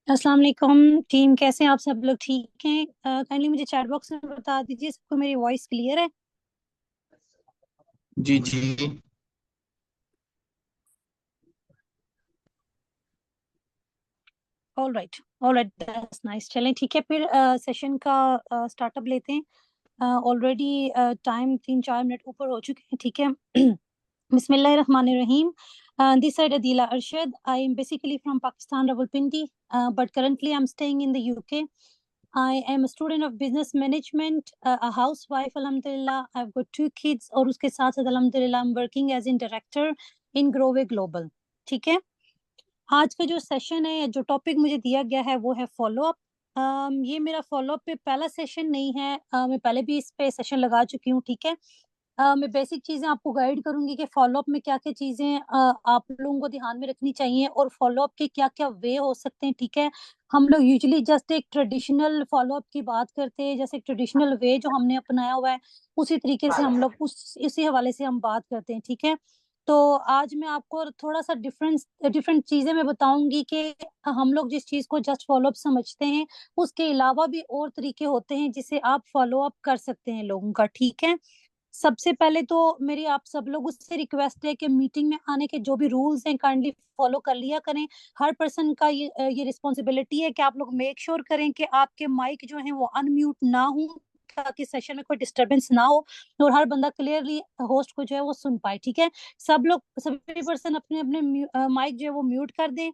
अस्सलाम वालेकुम टीम, कैसे हैं आप सब लोग? ठीक हैं? काइंडली मुझे चैट बॉक्स में बता दीजिए सबको मेरी वॉइस क्लियर है? जी जी। All right, that's nice. चलें ठीक है, फिर सेशन का स्टार्टअप लेते हैं। ऑलरेडी टाइम 3-4 मिनट ऊपर हो चुके हैं, ठीक है। बिस्मिल्लाहिर्रहमानिर्रहीम। This side Adila Arshad. I am basically from Pakistan, Rawalpindi, but currently I'm staying in the UK. I am a student of business management, a housewife, alhamdulillah. I've got 2 kids और उसके साथ साथ alhamdulillah I'm working as in director in Growway Global. ठीक है। आज का जो session है या जो टॉपिक मुझे दिया गया है वो है फॉलो अप। ये मेरा फॉलो अप पे पहला सेशन नहीं है। मैं पहले भी इस पे सेशन लगा चुकी हूँ, ठीक है। मैं बेसिक चीजें आपको गाइड करूंगी कि फॉलो अप में क्या क्या चीजें आप लोगों को ध्यान में रखनी चाहिए और फॉलो अप के क्या क्या वे हो सकते हैं, ठीक है। हम लोग यूजुअली जस्ट एक ट्रेडिशनल फॉलो अप की बात करते हैं, जैसे एक ट्रेडिशनल वे जो हमने अपनाया हुआ है उसी तरीके से हम लोग इसी हवाले से हम बात करते हैं, ठीक है। तो आज मैं आपको थोड़ा सा डिफरेंट चीजें मैं बताऊंगी कि हम लोग जिस चीज को जस्ट फॉलो अप समझते हैं उसके अलावा भी और तरीके होते हैं जिसे आप फॉलो अप कर सकते हैं लोगों का, ठीक है। सबसे पहले तो मेरी आप सब लोगों से रिक्वेस्ट है कि मीटिंग में आने के जो भी रूल्स हैं काइंडली फॉलो कर लिया करें। हर पर्सन का ये रिस्पॉन्सिबिलिटी है कि आप लोग मेक श्योर करें कि आपके माइक जो है वो अनम्यूट ना हो, ताकि सेशन में कोई डिस्टरबेंस ना हो और हर बंदा क्लियरली होस्ट को जो है वो सुन पाए, ठीक है। सब लोग सभी पर्सन अपने अपने माइक जो है वो म्यूट कर दें।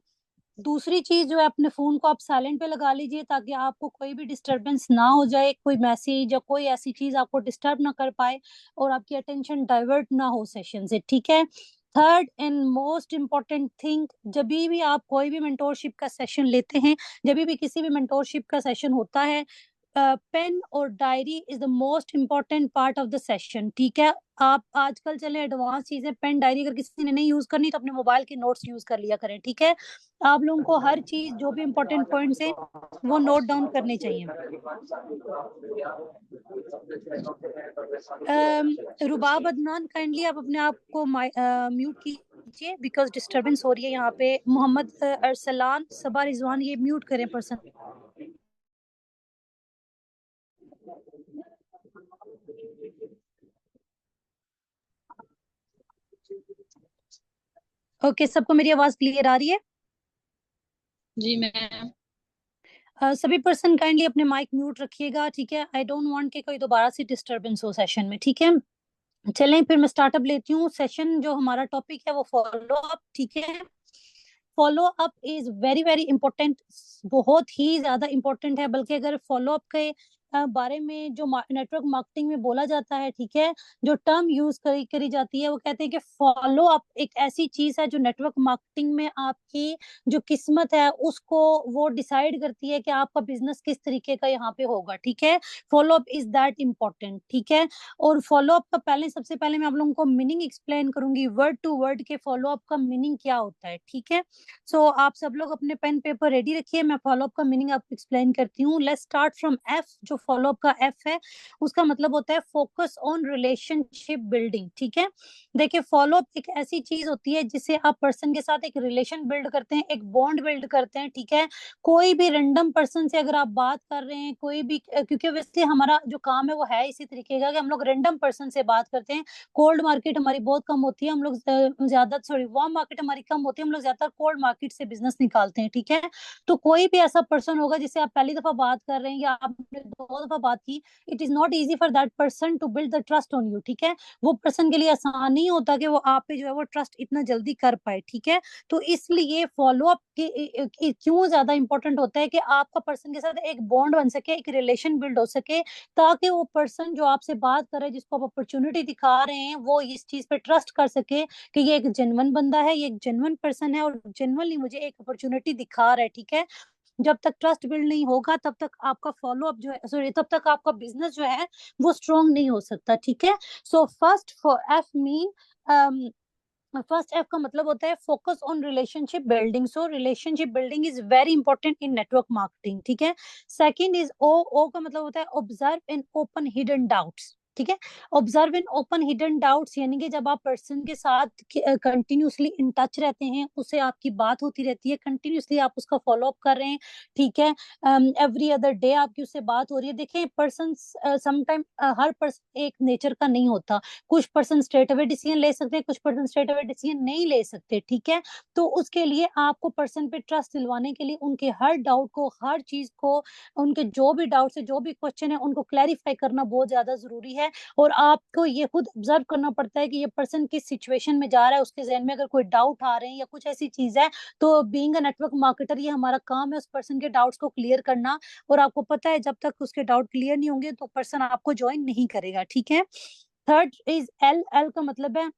दूसरी चीज जो है, अपने फोन को आप साइलेंट पे लगा लीजिए ताकि आपको कोई भी डिस्टरबेंस ना हो जाए, कोई मैसेज या कोई ऐसी चीज आपको डिस्टर्ब ना कर पाए और आपकी अटेंशन डाइवर्ट ना हो सेशन से, ठीक है। Third and most important thing, जब भी आप कोई भी मेंटोरशिप का सेशन लेते हैं, जब भी किसी भी मेंटोरशिप का सेशन होता है, पेन और diary is the most important part of the session, ठीक है। आप आजकल चले एडवांस चीजें, पेन डायरी अगर किसी ने नहीं यूज करनी तो अपने मोबाइल के नोट्स यूज कर लिया करें, ठीक है। आप लोगों को हर चीज जो भी इम्पोर्टेंट पॉइंट्स हैं वो नोट डाउन करने चाहिए। रुबाब अदनान, काइंडली आप अपने आप को म्यूट कीजिए बिकॉज डिस्टरबेंस हो रही है यहाँ पे। मोहम्मद अरसलान, सबा रिजवान, ये म्यूट करें पर्सन। ओके, सबको मेरी आवाज क्लियर आ रही है? जी मैम। सभी पर्सन काइंडली अपने माइक म्यूट रखिएगा, ठीक है। आई डोंट वांट कि कोई दोबारा से डिस्टरबेंस हो सेशन में, ठीक है। चलें फिर मैं स्टार्टअप लेती हूँ। सेशन जो हमारा टॉपिक है वो फॉलो अप, ठीक है। Follow up is very very important, बहुत ही ज्यादा इंपॉर्टेंट है। बल्कि अगर फॉलो अप के बारे में जो नेटवर्क मार्केटिंग में बोला जाता है, ठीक है, जो टर्म यूज करी जाती है वो कहते हैं कि फॉलो अप एक ऐसी चीज है जो नेटवर्क मार्केटिंग में आपकी जो किस्मत है उसको वो डिसाइड करती है कि आपका बिजनेस किस तरीके का यहाँ पे होगा, ठीक है। Follow up is that important, ठीक है। और फॉलो अप का सबसे पहले मैं आप लोगों को मीनिंग एक्सप्लेन करूंगी वर्ड टू वर्ड के फॉलो अप का मीनिंग क्या होता है, ठीक है। सो आप सब लोग अपने पेन पेपर रेडी रखिए, मैं फॉलो अप का मीनिंग आपको एक्सप्लेन करती हूँ। Let's start from F. जो फॉलो अप का एफ है उसका मतलब होता है फोकस ऑन रिलेशनशिप बिल्डिंग, ठीक है। देखिए, फॉलो अप एक ऐसी चीज होती है जिससे आप पर्सन के साथ एक रिलेशन बिल्ड करते हैं, एक बॉन्ड बिल्ड करते हैं, ठीक है। कोई भी रैंडम पर्सन से अगर आप बात कर रहे हैं, कोई भी, क्योंकि वैसे हमारा जो काम है वो है इसी तरीके का कि हम लोग रैंडम पर्सन से बात करते हैं। कोल्ड मार्केट हमारी बहुत कम होती है, हम लोग ज्यादा, सॉरी, वार्म मार्केट हमारी कम होती है, हम लोग ज्यादातर कोल्ड मार्केट से बिजनेस निकालते हैं, ठीक है। तो कोई भी ऐसा पर्सन होगा जिससे आप पहली दफा बात कर रहे हैं या आपने 2 दफा बात की, it is not easy for that person to build the trust on you, ठीक है। वो पर्सन के लिए आसान नहीं होता कि वो आप पे जो है वो ट्रस्ट इतना जल्दी कर पाए, ठीक है। तो इसलिए फॉलो अप क्यों ज्यादा इंपॉर्टेंट होता है कि आपका पर्सन के साथ एक बॉन्ड बन सके, एक रिलेशन बिल्ड हो सके, ताकि वो पर्सन जो आपसे बात कर रहे हैं, जिसको आप अपॉर्चुनिटी दिखा रहे हैं, वो इस चीज पे ट्रस्ट कर सके कि ये एक जेन्युइन बंदा है, ये एक जेन्युइन पर्सन है और जेन्युइनली मुझे एक अपॉर्चुनिटी दिखा रहा है, ठीक है। जब तक ट्रस्ट बिल्ड नहीं होगा तब तक आपका फॉलो अप जो है, सॉरी, तब तक आपका बिजनेस जो है वो स्ट्रांग नहीं हो सकता, ठीक है। So first for F mean, first F का मतलब होता है focus on relationship building. So relationship building is very important in network marketing, ठीक है। सेकंड इज ओ, ओ का मतलब होता है observe and open hidden doubts, ठीक है। Observe and open hidden doubts यानी कि जब आप पर्सन के साथ कंटिन्यूसली इन टच रहते हैं, उससे आपकी बात होती रहती है, कंटिन्यूसली आप उसका फॉलो अप कर रहे हैं, ठीक है। एवरी अदर डे आपकी उससे बात हो रही है। देखें, पर्सन समटाइम हर पर्सन एक नेचर का नहीं होता। कुछ पर्सन स्ट्रेट अवे डिसीजन ले सकते हैं, कुछ पर्सन स्ट्रेट अवे डिसीजन नहीं ले सकते, ठीक है। तो उसके लिए आपको पर्सन पे ट्रस्ट दिलवाने के लिए उनके हर डाउट को, हर चीज को, उनके जो भी डाउट्स है, जो भी क्वेश्चन है, उनको क्लैरिफाई करना बहुत ज्यादा जरूरी है। और आपको ये खुद ऑब्जर्व करना पड़ता है कि ये पर्सन किस सिचुएशन में जा रहा है, उसके जहन में अगर कोई डाउट आ रहे हैं या कुछ ऐसी चीज है, तो बीइंग अ नेटवर्क मार्केटर ये हमारा काम है उस पर्सन के डाउट्स को क्लियर करना। और आपको पता है जब तक उसके डाउट क्लियर नहीं होंगे तो पर्सन आपको ज्वाइन नहीं करेगा, ठीक है। थर्ड इज एल, एल का मतलब है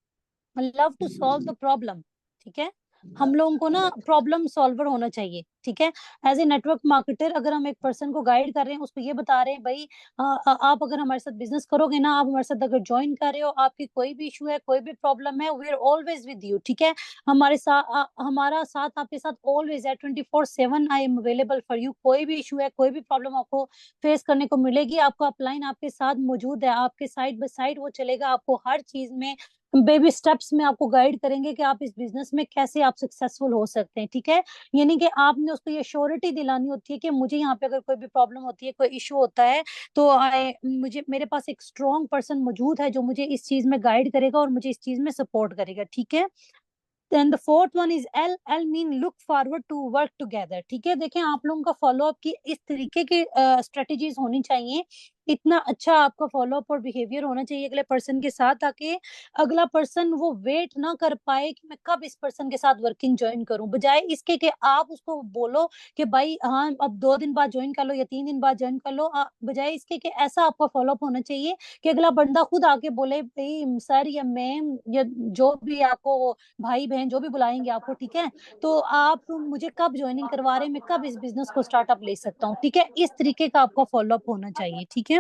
love to solve the problem, ठीक है। हम लोगों को ना प्रॉब्लम सॉल्वर होना चाहिए, ठीक है। एज ए नेटवर्क मार्केटर अगर हम एक पर्सन को गाइड कर रहे हैं, उसको ये बता रहे हैं भाई आप अगर हमारे साथ बिजनेस करोगे ना, आप हमारे साथ अगर ज्वाइन कर रहे हो, आपकी कोई भी इशू है, कोई भी प्रॉब्लम है, we are always with you, ठीक है। हमारे साथ हमारा साथ आपके साथ ऑलवेज है, 24/7 I am available for you. कोई भी इशू है, कोई भी प्रॉब्लम आपको फेस करने को मिलेगी, आपका अपलाइन आपके साथ मौजूद है, आपके साइड बाय साइड वो चलेगा, आपको हर चीज में बेबी स्टेप्स में आपको गाइड करेंगे कि आप इस बिजनेस में कैसे आप सक्सेसफुल हो सकते हैं, ठीक है। यानी कि आपने उसको ये श्योरिटी दिलानी होती है कि मुझे यहाँ पे अगर कोई भी प्रॉब्लम होती है, कोई इशू होता है, तो मुझे मेरे पास एक स्ट्रॉन्ग पर्सन मौजूद है जो मुझे इस चीज में गाइड करेगा और मुझे इस चीज में सपोर्ट करेगा, ठीक है। Then the fourth one is L, L mean look forward to work together, ठीक है। देखें, आप लोगों का फॉलो अप की इस तरीके की स्ट्रेटेजीज होनी चाहिए, इतना अच्छा आपका फॉलो अप और बिहेवियर होना चाहिए अगले पर्सन के साथ, ताकि अगला पर्सन वो वेट ना कर पाए कि मैं कब इस पर्सन के साथ वर्किंग ज्वाइन करूं, बजाय इसके कि आप उसको बोलो कि भाई हाँ अब 2 दिन बाद ज्वाइन कर लो या 3 दिन बाद ज्वाइन कर लो, बजाय इसके कि ऐसा आपका फॉलो अप होना चाहिए कि अगला बंदा खुद आके बोले भाई सर या मैम या जो भी आपको भाई बहन जो भी बुलाएंगे आपको, ठीक है, तो आप मुझे कब ज्वाइनिंग करवा रहे हैं, मैं कब इस बिजनेस को स्टार्टअप ले सकता हूँ, ठीक है। इस तरीके का आपका फॉलो अप होना चाहिए, ठीक है।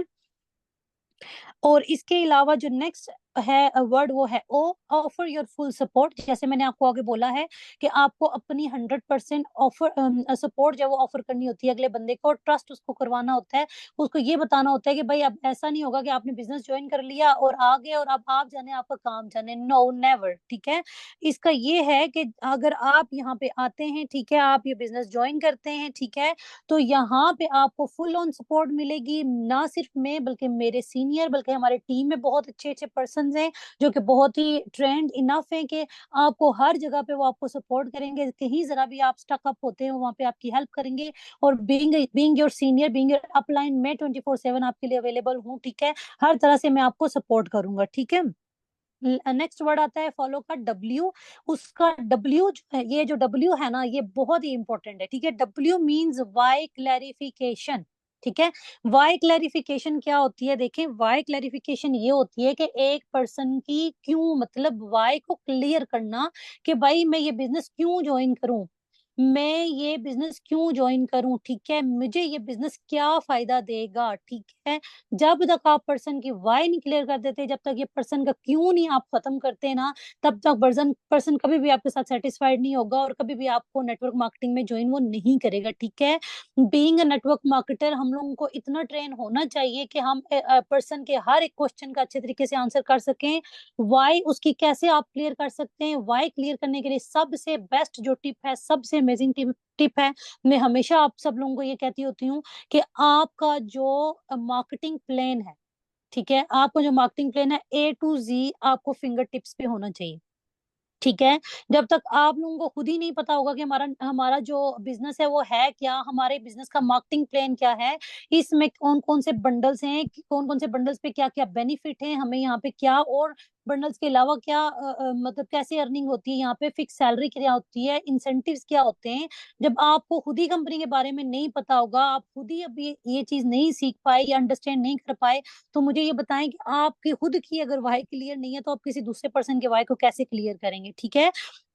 और इसके अलावा जो नेक्स्ट है वर्ड वो है ओ, ऑफर योर फुल सपोर्ट। जैसे मैंने आपको आगे बोला है कि आपको अपनी 100% ऑफर सपोर्ट जो वो ऑफर करनी होती है अगले बंदे को, ट्रस्ट उसको करवाना होता है, उसको ये बताना होता है कि भाई अब ऐसा नहीं होगा कि आपने बिजनेस ज्वाइन कर लिया और आ गए और अब आप जाने आपका काम जाने, नो नेवर, ठीक है। इसका ये है कि अगर आप यहाँ पे आते हैं, ठीक है, आप ये बिजनेस ज्वाइन करते हैं, ठीक है, तो यहाँ पे आपको फुल ऑन सपोर्ट मिलेगी, ना सिर्फ मैं बल्कि मेरे सीनियर, बल्कि हमारे टीम में बहुत अच्छे अच्छे पर्सन हैं जो कि बहुत ही ट्रेंड इनफ है कि आपको हर जगह पे वो आपको सपोर्ट करेंगे, कहीं जरा भी आप स्टक अप होते हो वहां पे आपकी हेल्प करेंगे। और being being your senior, being your upline, मैं 24/7 आपके लिए अवेलेबल हूँ, ठीक है। हर तरह से मैं आपको सपोर्ट करूंगा, ठीक है। नेक्स्ट वर्ड आता है फॉलो का डब्ल्यू। उसका डब्ल्यू जो है, ये जो डब्ल्यू है ना, ये बहुत ही इंपॉर्टेंट है, ठीक है। डब्ल्यू मींस वाई क्लैरिफिकेशन, ठीक है। वाई क्लैरिफिकेशन क्या होती है? देखें, वाई क्लैरिफिकेशन ये होती है कि एक पर्सन की क्यों, मतलब वाई को क्लियर करना कि भाई मैं ये बिजनेस क्यों ज्वाइन करूं, मैं ये बिजनेस क्यों ज्वाइन करूं, ठीक है, मुझे ये बिजनेस क्या फायदा देगा, ठीक है। जब तक आप पर्सन की वाई नहीं क्लियर कर देते, जब तक ये पर्सन का क्यों नहीं आप खत्म करते ना, तब तक पर्सन पर्सन कभी भी आपके साथ सेटिस्फाइड नहीं होगा और कभी भी आपको नेटवर्क मार्केटिंग में ज्वाइन वो नहीं करेगा, ठीक है। बीइंग अ नेटवर्क मार्केटर हम लोगों को इतना ट्रेन होना चाहिए कि हम पर्सन के हर एक क्वेश्चन का अच्छे तरीके से आंसर कर सकें। वाई उसकी कैसे आप क्लियर कर सकते हैं, वाई क्लियर करने के लिए सबसे बेस्ट जो टिप है, सबसे अमेजिंग टिप है, मैं हमेशा आप सब लोगों को ये कहती होती हूँ कि आपका जो मार्केटिंग प्लान है, ठीक है, आपका जो मार्केटिंग प्लान है A to Z आपको फिंगर टिप्स पे होना चाहिए, ठीक है। जब तक आप लोगों को खुद ही नहीं पता होगा कि हमारा हमारा जो बिजनेस है वो है क्या, हमारे बिजनेस का मार्केटिंग प्लान क्या है, इसमें कौन कौन से बंडल्स हैं, कौन कौन से बंडल्स पे क्या क्या बेनिफिट है, हमें यहाँ पे क्या, और बंडल्स के अलावा क्या मतलब कैसे अर्निंग होती है, यहाँ पे फिक्स सैलरी क्या होती है, इंसेंटिव्स क्या होते हैं। जब आपको खुद ही कंपनी के बारे में नहीं पता होगा, आप खुद ही अभी ये चीज नहीं सीख पाए या अंडरस्टैंड नहीं कर पाए, तो मुझे ये बताएं कि आपकी खुद की अगर वाई क्लियर नहीं है तो आप किसी दूसरे पर्सन के वाई को कैसे क्लियर करेंगे, ठीक है।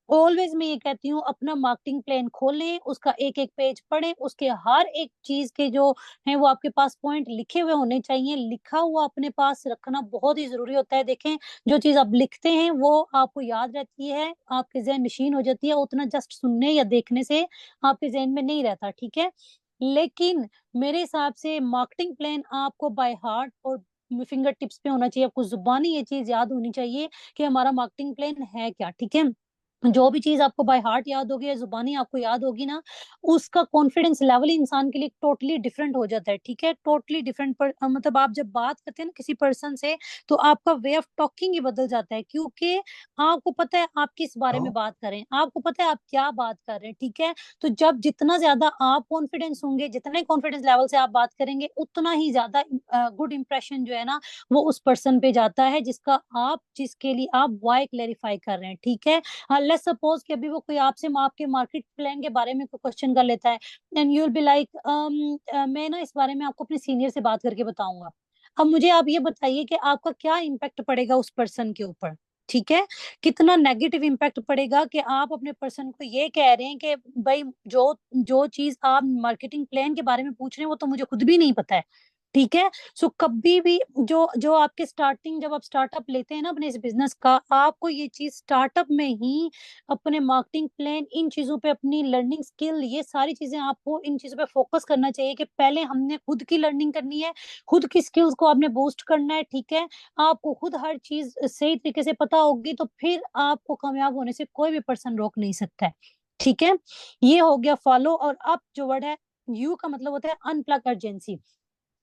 ऑलवेज मैं ये कहती हूँ अपना मार्केटिंग प्लान खोलें, उसका एक एक पेज पढ़ें, उसके हर एक चीज के जो है वो आपके पास पॉइंट लिखे हुए होने चाहिए। लिखा हुआ अपने पास रखना बहुत ही जरूरी होता है। देखें, जो चीज आप लिखते हैं वो आपको याद रहती है, आपके जहन नशीन हो जाती है, उतना जस्ट सुनने या देखने से आपके जहन में नहीं रहता, ठीक है। लेकिन मेरे हिसाब से मार्केटिंग प्लान आपको बाय हार्ट और फिंगर टिप्स पे होना चाहिए। आपको जुबानी ये चीज याद होनी चाहिए कि हमारा मार्केटिंग प्लान है क्या, ठीक है। जो भी चीज आपको बाय हार्ट याद होगी या जुबानी आपको याद होगी ना, उसका कॉन्फिडेंस लेवल इंसान के लिए टोटली डिफरेंट हो जाता है, ठीक है। टोटली डिफरेंट पर मतलब आप जब बात करते हैं ना किसी पर्सन से, तो आपका वे ऑफ टॉकिंग ही बदल जाता है, क्योंकि आपको पता है आप किस बारे में बात कर रहे हैं, आपको पता है आप क्या बात कर रहे हैं, ठीक है। तो जब जितना ज्यादा आप कॉन्फिडेंस होंगे, जितने कॉन्फिडेंस लेवल से आप बात करेंगे, उतना ही ज्यादा गुड इंप्रेशन जो है ना वो उस पर्सन पे जाता है जिसका आप जिसके लिए आप वाई क्लेरिफाई कर रहे हैं, ठीक है। हाँ, लेट्स सपोज कि अभी वो कोई आपसे आपके मार्केट प्लान के बारे में कोई क्वेश्चन कर लेता है, and you will be like मैं ना इस बारे में आपको अपने सीनियर से बात करके बताऊंगा। अब मुझे आप ये बताइए कि आपका क्या इम्पैक्ट पड़ेगा उस पर्सन के ऊपर, ठीक है। कितना नेगेटिव इम्पैक्ट पड़ेगा कि आप अपने पर्सन को ये कह रहे हैं कि भाई जो जो चीज आप मार्केटिंग प्लान के बारे में पूछ रहे हैं वो तो मुझे खुद भी नहीं पता है, ठीक है। सो कभी भी जो जो आपके स्टार्टिंग जब आप स्टार्टअप लेते हैं ना अपने इस बिजनेस का, आपको ये चीज स्टार्टअप में ही अपने मार्केटिंग प्लान, इन चीजों पे अपनी लर्निंग स्किल, ये सारी चीजें आपको इन चीजों पे फोकस करना चाहिए कि पहले हमने खुद की लर्निंग करनी है, खुद की स्किल्स को आपने बूस्ट करना है, ठीक है। आपको खुद हर चीज सही तरीके से पता होगी तो फिर आपको कामयाब होने से कोई भी पर्सन रोक नहीं सकता है, ठीक है। ये हो गया फॉलो। और अब जो वर्ड है यू का मतलब होता है अनप्लग अर्जेंसी।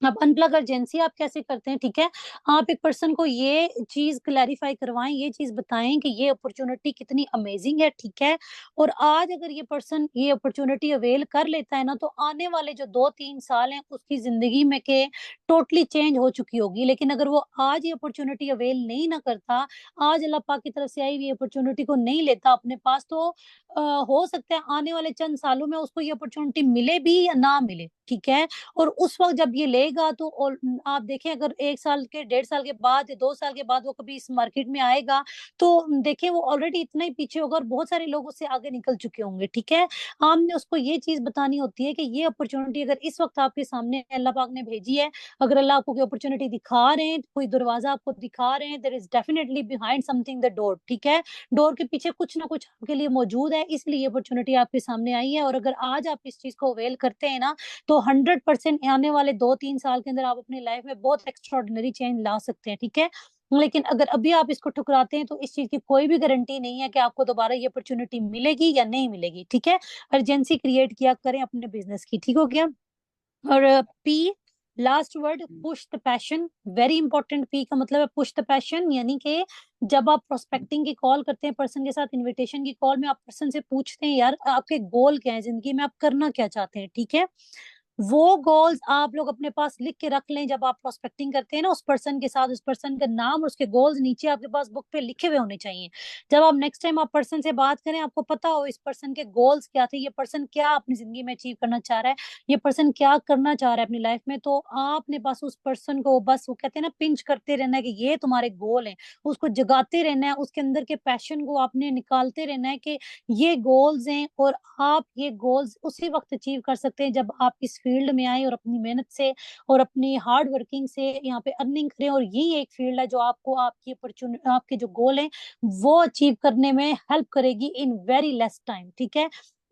अब अनप्लग अर्जेंसी आप कैसे करते हैं, ठीक है। आप एक पर्सन को ये चीज क्लैरिफाई करवाएं, ये चीज बताएं कि ये अपॉर्चुनिटी कितनी अमेजिंग है, ठीक है। और आज अगर ये पर्सन ये अपॉर्चुनिटी अवेल कर लेता है ना, तो आने वाले जो 2-3 साल हैं उसकी जिंदगी में के टोटली चेंज हो चुकी होगी। लेकिन अगर वो आज ये अपॉर्चुनिटी अवेल नहीं ना करता, आज अल्लाह पाक की तरफ से आई हुई अपॉर्चुनिटी को नहीं लेता अपने पास, तो हो सकता है आने वाले चंद सालों में उसको ये अपॉर्चुनिटी मिले भी या ना मिले, ठीक है। और उस वक्त जब ये लेगा तो आप देखें अगर 1 साल के 1.5 साल के बाद या 2 साल के बाद वो कभी इस मार्केट में आएगा, तो देखें वो ऑलरेडी इतना ही पीछे होगा और बहुत सारे लोग उससे आगे निकल चुके होंगे, ठीक है। हमने उसको ये चीज बतानी होती है कि ये अपॉर्चुनिटी अगर इस वक्त आपके सामने अल्लाह पाक ने भेजी है, अगर अल्लाह आपको कोई अपॉर्चुनिटी दिखा रहे हैं, कोई दरवाजा आपको दिखा रहे हैं, there is definitely behind something the door, ठीक है। डोर के पीछे कुछ ना कुछ आपके लिए मौजूद है, इसलिए अपॉर्चुनिटी आपके सामने आई है। और अगर आज आप इस चीज को अवेल करते हैं ना, तो 100% आने वाले 2-3 साल के अंदर आप अपनी लाइफ में बहुत एक्स्ट्रॉर्डिनरी चेंज ला सकते हैं, ठीक है। लेकिन अगर अभी आप इसको ठुकराते हैं तो इस चीज की कोई भी गारंटी नहीं है कि आपको दोबारा ये अपॉर्चुनिटी मिलेगी या नहीं मिलेगी, ठीक है। अर्जेंसी क्रिएट किया करें अपने बिजनेस की, ठीक हो गया। और P, last word, push the passion, very important. P का मतलब है पुश द पैशन, यानी कि जब आप प्रोस्पेक्टिंग की कॉल करते हैं पर्सन के साथ, इनविटेशन की कॉल में आप पर्सन से पूछते हैं यार आपके गोल क्या है जिंदगी में, आप करना क्या चाहते हैं, ठीक है। वो गोल्स आप लोग अपने पास लिख के रख लें। जब आप प्रोस्पेक्टिंग करते हैं ना उस पर्सन के साथ, उस पर्सन का नाम और उसके गोल्स नीचे आपके पास बुक पे लिखे हुए होने चाहिए। जब आप नेक्स्ट टाइम आप पर्सन से बात करें, आपको पता हो इस पर्सन के गोल्स क्या थे, ये पर्सन क्या अपनी जिंदगी में अचीव करना चाह रहा है, ये पर्सन क्या करना चाह रहा है अपनी लाइफ में, तो आपने बस उस पर्सन को बस वो कहते हैं ना पिंच करते रहना है कि ये तुम्हारे गोल हैं, उसको जगाते रहना है, उसके अंदर के पैशन को आपने निकालते रहना है कि ये गोल्स हैं। और आप ये गोल्स उसी वक्त अचीव कर सकते हैं जब आप इस फील्ड में आए और अपनी मेहनत से और अपनी हार्ड वर्किंग से यहाँ पे अर्निंग करें। और यही एक फील्ड है जो आपको आपकी अपॉर्चुनिटी, आपके जो गोल हैं वो अचीव करने में हेल्प करेगी इन वेरी लेस टाइम, ठीक है।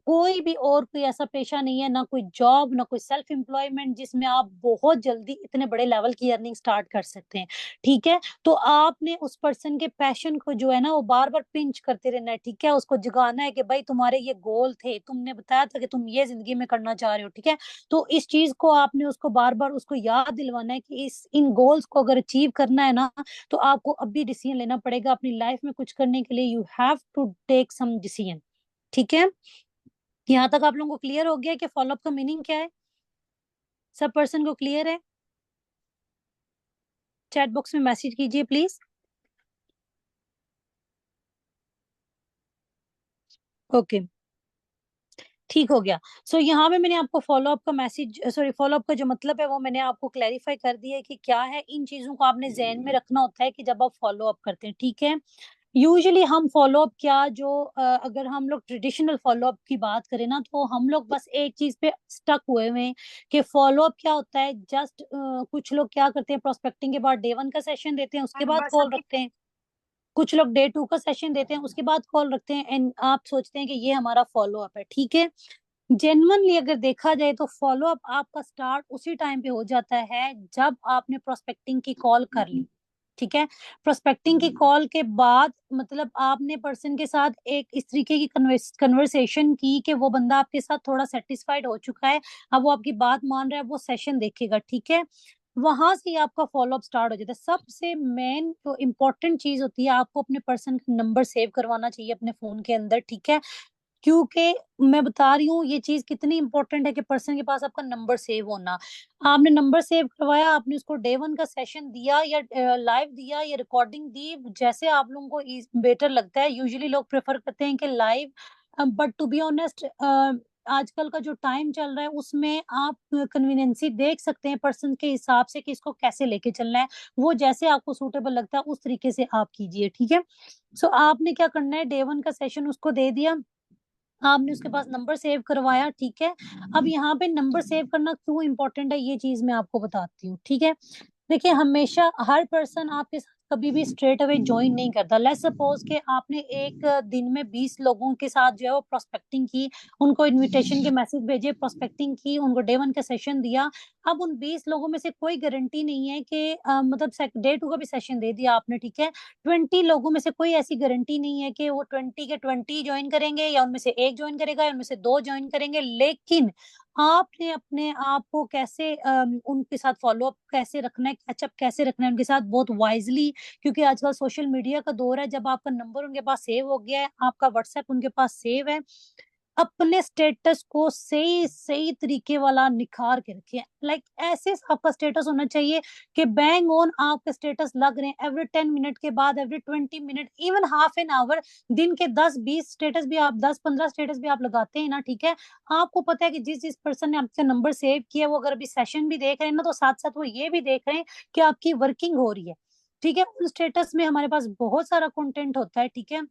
कोई भी और कोई ऐसा पेशा नहीं है, ना कोई जॉब, ना कोई सेल्फ एम्प्लॉयमेंट जिसमें आप बहुत जल्दी इतने बड़े लेवल की अर्निंग स्टार्ट कर सकते हैं, ठीक है। तो आपने उस पर्सन के पैशन को जो है ना वो बार बार पिंच करते रहना है, ठीक है। उसको जगाना है कि भाई तुम्हारे ये गोल थे, तुमने बताया था कि तुम ये जिंदगी में करना चाह रहे हो, ठीक है। तो इस चीज को आपने उसको बार बार उसको याद दिलवाना है कि इस इन गोल्स को अगर अचीव करना है ना, तो आपको अभी डिसीजन लेना पड़ेगा अपनी लाइफ में कुछ करने के लिए। You have to take some decision, ठीक है। यहाँ तक आप लोगों को क्लियर हो गया कि फॉलोअप का मीनिंग क्या है? सब पर्सन को क्लियर है? चैट बॉक्स में मैसेज कीजिए प्लीज। ओके, ठीक हो गया। सो यहाँ पे मैंने आपको फॉलोअप का मैसेज, सॉरी फॉलोअप का जो मतलब है वो मैंने आपको क्लैरिफाई कर दिया है कि क्या है। इन चीजों को आपने जहन में रखना होता है कि जब आप फॉलो अप करते हैं, ठीक है। यूजुअली हम फॉलोअप क्या जो अगर हम लोग ट्रेडिशनल फॉलोअप की बात करें ना, तो हम लोग बस एक चीज पे स्टक हुए हुए हैं कि फॉलोअप क्या होता है। जस्ट कुछ लोग क्या करते हैं, प्रोस्पेक्टिंग के बाद डे 1 का सेशन देते हैं, उसके बाद कॉल रखते हैं। कुछ लोग डे 2 का सेशन देते हैं, उसके बाद कॉल रखते हैं, एंड आप सोचते हैं कि ये हमारा फॉलोअप है। ठीक है, जेन्युइनली अगर देखा जाए तो फॉलोअप आपका स्टार्ट उसी टाइम पे हो जाता है जब आपने प्रोस्पेक्टिंग की कॉल कर ली। ठीक है, प्रोस्पेक्टिंग की कॉल के बाद मतलब आपने पर्सन के साथ एक इस तरीके की कन्वर्सेशन की कि वो बंदा आपके साथ थोड़ा सेटिस्फाइड हो चुका है, अब वो आपकी बात मान रहा है, वो सेशन देखेगा। ठीक है, वहां से आपका फॉलोअप स्टार्ट हो जाता है। सबसे मेन जो इम्पोर्टेंट चीज होती है, आपको अपने पर्सन का नंबर सेव करवाना चाहिए अपने फोन के अंदर। ठीक है, क्योंकि मैं बता रही हूँ ये चीज कितनी इंपॉर्टेंट है कि पर्सन के पास आपका नंबर सेव होना। आपने नंबर सेव करवाया, आपने उसको डे 1 का सेशन दिया या लाइव दिया या रिकॉर्डिंग दी, जैसे आप लोगों को बेटर लगता है। यूजुअली लोग प्रेफर करते हैं कि live, but to be honest आजकल का जो टाइम चल रहा है उसमें आप कन्वीनियंसी देख सकते हैं पर्सन के हिसाब से कि इसको कैसे लेके चलना है। वो जैसे आपको सूटेबल लगता है उस तरीके से आप कीजिए। ठीक है, सो आपने क्या करना है, डे 1 का सेशन उसको दे दिया, आपने उसके पास नंबर सेव करवाया। ठीक है, अब यहाँ पे नंबर सेव करना क्यों इंपॉर्टेंट है ये चीज मैं आपको बताती हूँ। ठीक है, देखिए हमेशा हर पर्सन आपके साथ कभी भी स्ट्रेट अवे ज्वाइन नहीं करता। लेट्स सपोज कि आपने एक दिन में 20 लोगों के साथ जो है वो प्रोस्पेक्टिंग की, उनको इनविटेशन के मैसेज भेजे, प्रोस्पेक्टिंग की, उनको डे 1 का सेशन दिया। अब उन 20 लोगों में से कोई गारंटी नहीं है कि मतलब डे 2 का भी सेशन दे दिया आपने। ठीक है, 20 लोगों में से कोई ऐसी गारंटी नहीं है कि वो 20 के 20 ज्वाइन करेंगे, या उनमें से एक ज्वाइन करेगा, या उनमें से दो ज्वाइन करेंगे। लेकिन आपने अपने आप को कैसे उनके साथ फॉलोअप कैसे रखना है, कैचअप कैसे रखना है उनके साथ बहुत वाइजली, क्योंकि आजकल सोशल मीडिया का दौर है। जब आपका नंबर उनके पास सेव हो गया है, आपका व्हाट्सएप उनके पास सेव है, अपने स्टेटस को सही सही तरीके वाला निखार के रखिए। लाइक ऐसे आपका स्टेटस होना चाहिए कि बैंग ऑन आपके स्टेटस लग रहे हैं एवरी 10 मिनट के बाद, every 20 minute, even half an hour. दिन के 10-20 स्टेटस भी आप 10-15 स्टेटस भी आप लगाते हैं ना। ठीक है, आपको पता है कि जिस जिस पर्सन ने आपका नंबर सेव किया वो अगर अभी सेशन भी देख रहे हैं ना, तो साथ साथ वो ये भी देख रहे हैं कि आपकी वर्किंग हो रही है। ठीक है, उन स्टेटस में हमारे पास बहुत सारा कंटेंट होता है। ठीक है,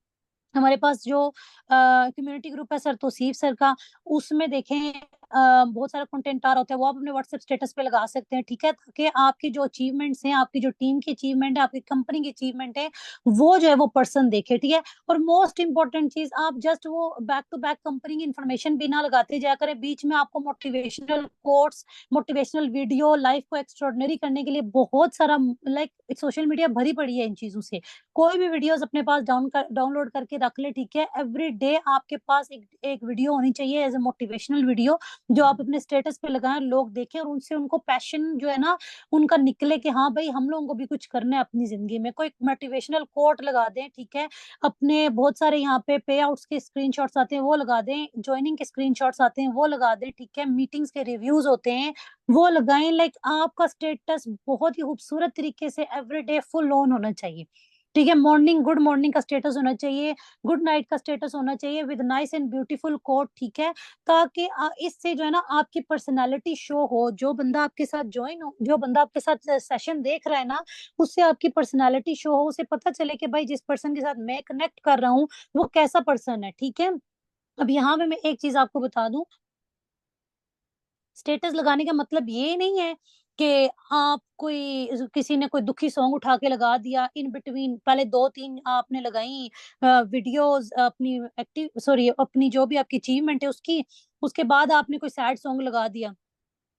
हमारे पास जो कम्युनिटी ग्रुप है सर तौसीफ सर का, उसमें देखें बहुत सारा कंटेंट आ रहा होता है, वो आप अपने व्हाट्सएप स्टेटस पे लगा सकते हैं। ठीक है, ताकि आपकी जो अचीवमेंट्स हैं, आपकी जो टीम की अचीवमेंट है, आपकी कंपनी की अचीवमेंट है, वो जो है वो पर्सन देखे। ठीक है, और मोस्ट इंपॉर्टेंट चीज, आप जस्ट वो बैक टू बैक कंपनी की इन्फॉर्मेशन भी ना लगाते जाया करें। बीच में आपको motivational quotes, motivational video, life को एक्स्ट्रॉर्डनरी करने के लिए बहुत सारा, लाइक सोशल मीडिया भरी पड़ी है इन चीजों से। कोई भी वीडियोस अपने पास डाउनलोड करके रख ले। ठीक है, एवरी डे आपके पास एक वीडियो होनी चाहिए एज ए मोटिवेशनल वीडियो, जो आप अपने स्टेटस पे लगाएं, लोग देखें, और उनसे उनको पैशन जो है ना उनका निकले कि हाँ भाई हम लोगों को भी कुछ करना है अपनी जिंदगी में। कोई मोटिवेशनल कोट लगा दें। ठीक है, अपने बहुत सारे यहाँ पे पे आउट्स के स्क्रीनशॉट्स आते हैं वो लगा दें, ज्वाइनिंग के स्क्रीनशॉट्स आते हैं वो लगा दें। ठीक है, मीटिंग्स के रिव्यूज होते हैं वो लगाएं। लाइक आपका स्टेटस बहुत ही खूबसूरत तरीके से एवरीडे फुल ऑन होना चाहिए। ठीक है, मॉर्निंग, गुड मॉर्निंग का स्टेटस होना चाहिए, गुड नाइट का स्टेटस होना चाहिए with nice and beautiful quote. ठीक है, ताकि इससे जो है ना आपकी पर्सनालिटी शो हो। जो बंदा आपके साथ ज्वाइन हो, जो बंदा आपके साथ सेशन देख रहा है ना, उससे आपकी पर्सनालिटी शो हो, उसे पता चले कि भाई जिस पर्सन के साथ मैं कनेक्ट कर रहा हूँ वो कैसा पर्सन है। ठीक है, अब यहाँ पे मैं एक चीज आपको बता दूं, स्टेटस लगाने का मतलब ये नहीं है कि आप कोई किसी ने कोई दुखी सॉन्ग उठा के लगा दिया इन बिटवीन, पहले 2-3 आपने लगाई वीडियोस अपनी एक्टिव, सॉरी अपनी जो भी आपकी अचीवमेंट है उसकी, उसके बाद आपने कोई सैड सॉन्ग लगा दिया।